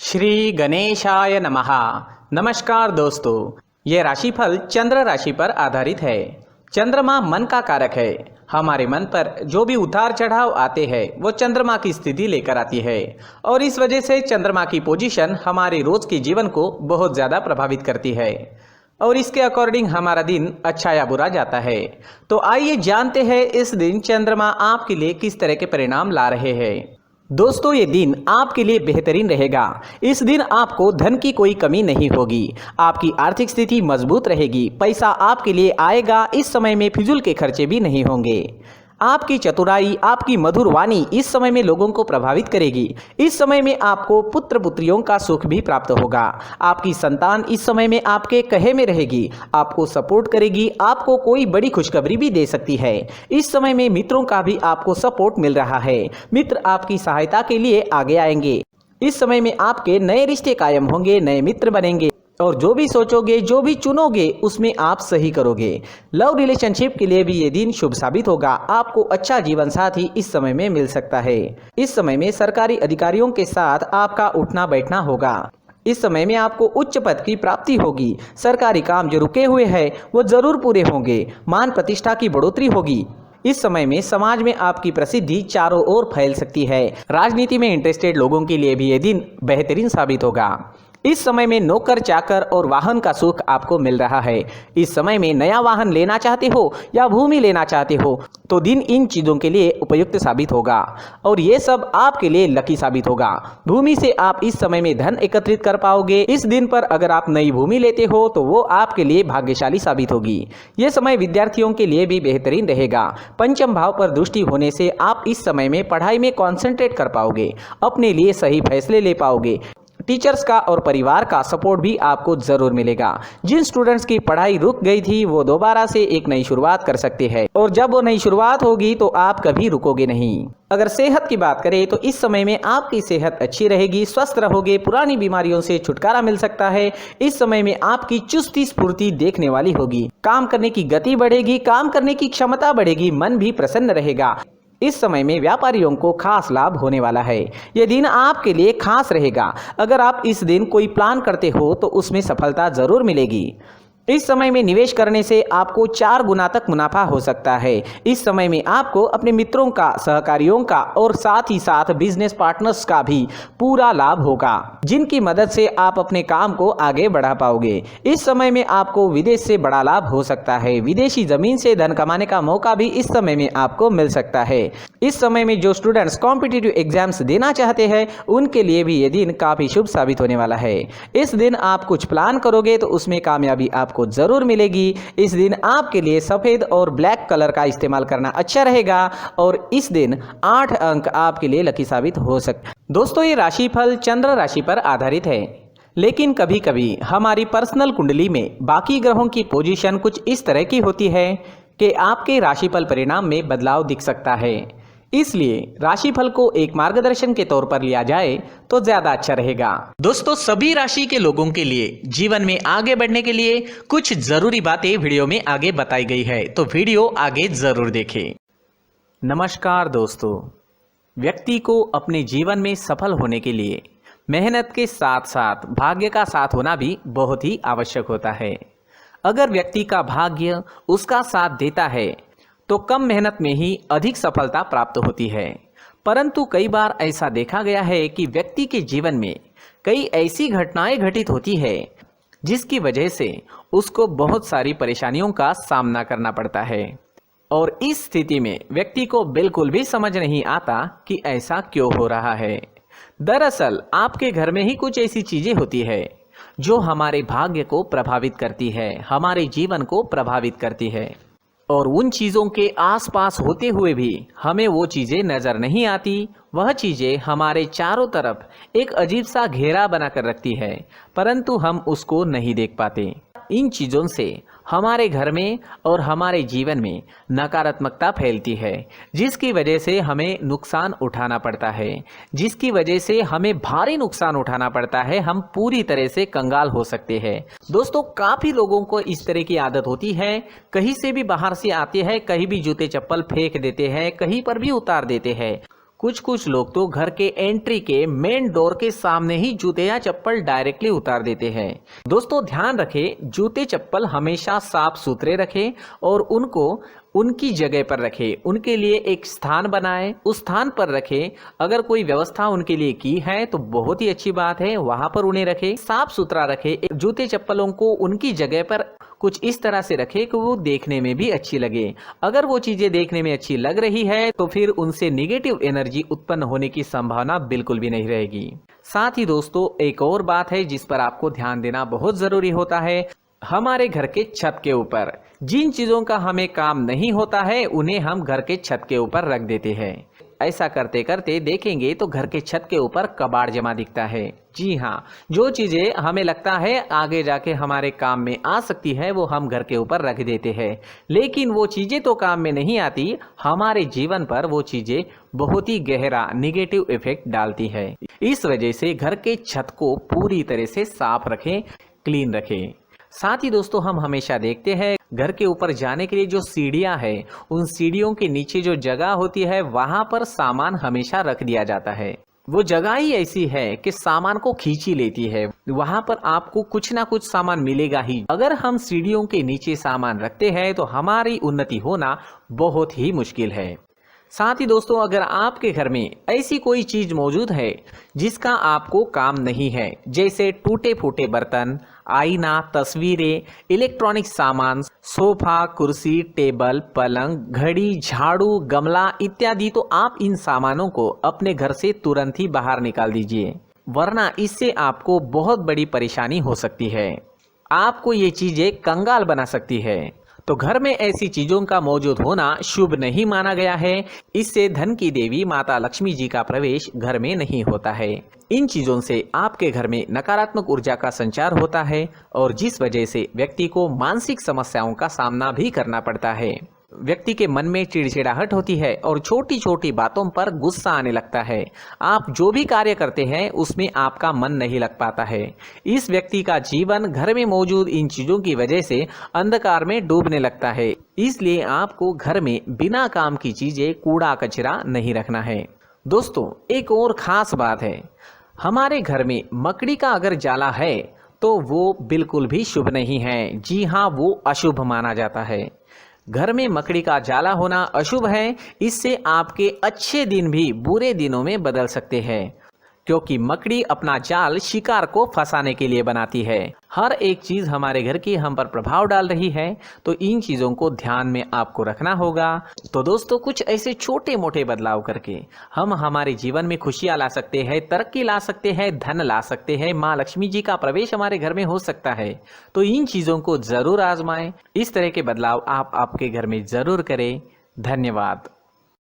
श्री गणेशाय नमः। नमस्कार दोस्तों, ये राशिफल चंद्र राशि पर आधारित है। चंद्रमा मन का कारक है। हमारे मन पर जो भी उतार चढ़ाव आते हैं वो चंद्रमा की स्थिति लेकर आती है और इस वजह से चंद्रमा की पोजीशन हमारे रोज के जीवन को बहुत ज़्यादा प्रभावित करती है और इसके अकॉर्डिंग हमारा दिन अच्छा या बुरा जाता है। तो आइए जानते हैं इस दिन चंद्रमा आपके लिए किस तरह के परिणाम ला रहे हैं। दोस्तों, ये दिन आपके लिए बेहतरीन रहेगा। इस दिन आपको धन की कोई कमी नहीं होगी। आपकी आर्थिक स्थिति मजबूत रहेगी। पैसा आपके लिए आएगा। इस समय में फिजूल के खर्चे भी नहीं होंगे। आपकी चतुराई, आपकी मधुर वाणी इस समय में लोगों को प्रभावित करेगी। इस समय में आपको पुत्र पुत्रियों का सुख भी प्राप्त होगा। आपकी संतान इस समय में आपके कहे में रहेगी, आपको सपोर्ट करेगी। आपको कोई बड़ी खुशखबरी भी दे सकती है। इस समय में मित्रों का भी आपको सपोर्ट मिल रहा है। मित्र आपकी सहायता के लिए आगे आएंगे। इस समय में आपके नए रिश्ते कायम होंगे, नए मित्र बनेंगे और जो भी सोचोगे, जो भी चुनोगे उसमें आप सही करोगे। लव रिलेशनशिप के लिए भी ये दिन शुभ साबित होगा। आपको अच्छा जीवन साथी इस समय में मिल सकता है। इस समय में सरकारी अधिकारियों के साथ आपका उठना बैठना होगा। इस समय में आपको उच्च पद की प्राप्ति होगी। सरकारी काम जो रुके हुए हैं वो जरूर पूरे होंगे। मान प्रतिष्ठा की बढ़ोतरी होगी। इस समय में समाज में आपकी प्रसिद्धि चारों ओर फैल सकती है। राजनीति में इंटरेस्टेड लोगों के लिए भी ये दिन बेहतरीन साबित होगा। इस समय में नौकर चाकर और वाहन का सुख आपको मिल रहा है। इस समय में नया वाहन लेना चाहते हो या भूमि लेना चाहते हो तो दिन इन चीज़ों के लिए उपयुक्त साबित होगा और ये सब आपके लिए लकी साबित होगा। भूमि से आप इस समय में धन एकत्रित कर पाओगे। इस दिन पर अगर आप नई भूमि लेते हो तो वो आपके लिए भाग्यशाली साबित होगी। ये समय विद्यार्थियों के लिए भी बेहतरीन रहेगा। पंचम भाव पर दृष्टि होने से आप इस समय में पढ़ाई में कॉन्सेंट्रेट कर पाओगे, अपने लिए सही फैसले ले पाओगे। टीचर्स का और परिवार का सपोर्ट भी आपको जरूर मिलेगा। जिन स्टूडेंट्स की पढ़ाई रुक गई थी वो दोबारा से एक नई शुरुआत कर सकते हैं और जब वो नई शुरुआत होगी तो आप कभी रुकोगे नहीं। अगर सेहत की बात करें तो इस समय में आपकी सेहत अच्छी रहेगी, स्वस्थ रहोगे। पुरानी बीमारियों से छुटकारा मिल सकता है। इस समय में आपकी चुस्ती स्फूर्ति देखने वाली होगी। काम करने की गति बढ़ेगी, काम करने की क्षमता बढ़ेगी, मन भी प्रसन्न रहेगा। इस समय में व्यापारियों को खास लाभ होने वाला है। यह दिन आपके लिए खास रहेगा। अगर आप इस दिन कोई प्लान करते हो तो उसमें सफलता जरूर मिलेगी। इस समय में निवेश करने से आपको 4 गुना तक मुनाफा हो सकता है। इस समय में आपको अपने मित्रों का, सहकारियों का और साथ ही साथ बिजनेस पार्टनर्स का भी पूरा लाभ होगा, जिनकी मदद से आप अपने काम को आगे बढ़ा पाओगे। इस समय में आपको विदेश से बड़ा लाभ हो सकता है। विदेशी जमीन से धन कमाने का मौका भी इस समय में आपको मिल सकता है। इस समय में जो स्टूडेंट्स कॉम्पिटिटिव एग्जाम्स देना चाहते हैं उनके लिए भी ये दिन काफ़ी शुभ साबित होने वाला है। इस दिन आप कुछ प्लान करोगे तो उसमें कामयाबी आपको जरूर मिलेगी। इस दिन आपके लिए सफेद और ब्लैक कलर का इस्तेमाल करना अच्छा रहेगा और इस दिन 8 अंक आपके लिए लकी साबित हो सकते हैं। दोस्तों, ये राशिफल चंद्र राशि पर आधारित है, लेकिन कभी कभी हमारी पर्सनल कुंडली में बाकी ग्रहों की पोजीशन कुछ इस तरह की होती है कि आपके राशिफल परिणाम में बदलाव दिख सकता है। इसलिए राशिफल को एक मार्गदर्शन के तौर पर लिया जाए तो ज्यादा अच्छा रहेगा। दोस्तों, सभी राशि के लोगों के लिए जीवन में आगे बढ़ने के लिए कुछ जरूरी बातें वीडियो में आगे बताई गई है, तो वीडियो आगे जरूर देखें। नमस्कार दोस्तों, व्यक्ति को अपने जीवन में सफल होने के लिए मेहनत के साथ साथ भाग्य का साथ होना भी बहुत ही आवश्यक होता है। अगर व्यक्ति का भाग्य उसका साथ देता है तो कम मेहनत में ही अधिक सफलता प्राप्त होती है। परंतु कई बार ऐसा देखा गया है कि व्यक्ति के जीवन में कई ऐसी घटनाएं घटित होती है जिसकी वजह से उसको बहुत सारी परेशानियों का सामना करना पड़ता है और इस स्थिति में व्यक्ति को बिल्कुल भी समझ नहीं आता कि ऐसा क्यों हो रहा है। दरअसल आपके घर में ही कुछ ऐसी चीजें होती है जो हमारे भाग्य को प्रभावित करती है, हमारे जीवन को प्रभावित करती है और उन चीज़ों के आसपास होते हुए भी हमें वो चीज़ें नज़र नहीं आती। वह चीज़ें हमारे चारों तरफ एक अजीब सा घेरा बनाकर रखती है, परंतु हम उसको नहीं देख पाते। इन चीज़ों से हमारे घर में और हमारे जीवन में नकारात्मकता फैलती है, जिसकी वजह से हमें नुकसान उठाना पड़ता है, जिसकी वजह से हमें भारी नुकसान उठाना पड़ता है। हम पूरी तरह से कंगाल हो सकते हैं। दोस्तों, काफ़ी लोगों को इस तरह की आदत होती है, कहीं से भी बाहर से आते हैं, कहीं भी जूते चप्पल फेंक देते हैं, कहीं पर भी उतार देते हैं। कुछ कुछ लोग तो घर के एंट्री के मेन डोर के सामने ही जूते या चप्पल डायरेक्टली उतार देते हैं। दोस्तों ध्यान रखें, जूते चप्पल हमेशा साफ सुथरे रखें और उनको उनकी जगह पर रखें। उनके लिए एक स्थान बनाएं, उस स्थान पर रखें। अगर कोई व्यवस्था उनके लिए की है तो बहुत ही अच्छी बात है, वहां पर उन्हें रखें, साफ सुथरा रखें। जूते चप्पलों को उनकी जगह पर कुछ इस तरह से रखें कि वो देखने में भी अच्छी लगे। अगर वो चीजें देखने में अच्छी लग रही है तो फिर उनसे नेगेटिव एनर्जी उत्पन्न होने की संभावना बिल्कुल भी नहीं रहेगी। साथ ही दोस्तों एक और बात है जिस पर आपको ध्यान देना बहुत जरूरी होता है। हमारे घर के छत के ऊपर जिन चीजों का हमें काम नहीं होता है उन्हें हम घर के छत के ऊपर रख देते हैं। ऐसा करते करते देखेंगे तो घर के छत के ऊपर कबाड़ जमा दिखता है। जी हाँ, जो चीजें हमें लगता है आगे जाके हमारे काम में आ सकती है वो हम घर के ऊपर रख देते हैं, लेकिन वो चीजें तो काम में नहीं आती, हमारे जीवन पर वो चीजें बहुत ही गहरा निगेटिव इफेक्ट डालती है। इस वजह से घर के छत को पूरी तरह से साफ रखें, क्लीन रखें। साथ ही दोस्तों हम हमेशा देखते हैं घर के ऊपर जाने के लिए जो सीढ़ियां हैं, उन सीढ़ियों के नीचे जो जगह होती है वहां पर सामान हमेशा रख दिया जाता है। वो जगह ही ऐसी है कि सामान को खींच ही लेती है, वहां पर आपको कुछ ना कुछ सामान मिलेगा ही। अगर हम सीढ़ियों के नीचे सामान रखते हैं तो हमारी उन्नति होना बहुत ही मुश्किल है। साथ ही दोस्तों अगर आपके घर में ऐसी कोई चीज मौजूद है जिसका आपको काम नहीं है, जैसे टूटे फूटे बर्तन, आईना, तस्वीरें, इलेक्ट्रॉनिक सामान, सोफा, कुर्सी, टेबल, पलंग, घड़ी, झाड़ू, गमला इत्यादि, तो आप इन सामानों को अपने घर से तुरंत ही बाहर निकाल दीजिए, वरना इससे आपको बहुत बड़ी परेशानी हो सकती है। आपको ये चीजें कंगाल बना सकती है। तो घर में ऐसी चीजों का मौजूद होना शुभ नहीं माना गया है। इससे धन की देवी माता लक्ष्मी जी का प्रवेश घर में नहीं होता है। इन चीजों से आपके घर में नकारात्मक ऊर्जा का संचार होता है और जिस वजह से व्यक्ति को मानसिक समस्याओं का सामना भी करना पड़ता है। व्यक्ति के मन में चिड़चिड़ाहट होती है और छोटी छोटी बातों पर गुस्सा आने लगता है। आप जो भी कार्य करते हैं उसमें आपका मन नहीं लग पाता है। इस व्यक्ति का जीवन घर में मौजूद इन चीजों की वजह से अंधकार में डूबने लगता है। इसलिए आपको घर में बिना काम की चीजें, कूड़ा कचरा नहीं रखना है। दोस्तों एक और खास बात है, हमारे घर में मकड़ी का अगर जाला है तो वो बिल्कुल भी शुभ नहीं है। जी हाँ, वो अशुभ माना जाता है। घर में मकड़ी का जाला होना अशुभ है। इससे आपके अच्छे दिन भी बुरे दिनों में बदल सकते हैं, क्योंकि मकड़ी अपना जाल शिकार को फंसाने के लिए बनाती है। हर एक चीज हमारे घर की हम पर प्रभाव डाल रही है, तो इन चीजों को ध्यान में आपको रखना होगा। तो दोस्तों कुछ ऐसे छोटे मोटे बदलाव करके हम हमारे जीवन में खुशियां ला सकते हैं, तरक्की ला सकते हैं, धन ला सकते हैं, माँ लक्ष्मी जी का प्रवेश हमारे घर में हो सकता है। तो इन चीजों को जरूर आजमाएं। इस तरह के बदलाव आप आपके घर में जरूर करें। धन्यवाद।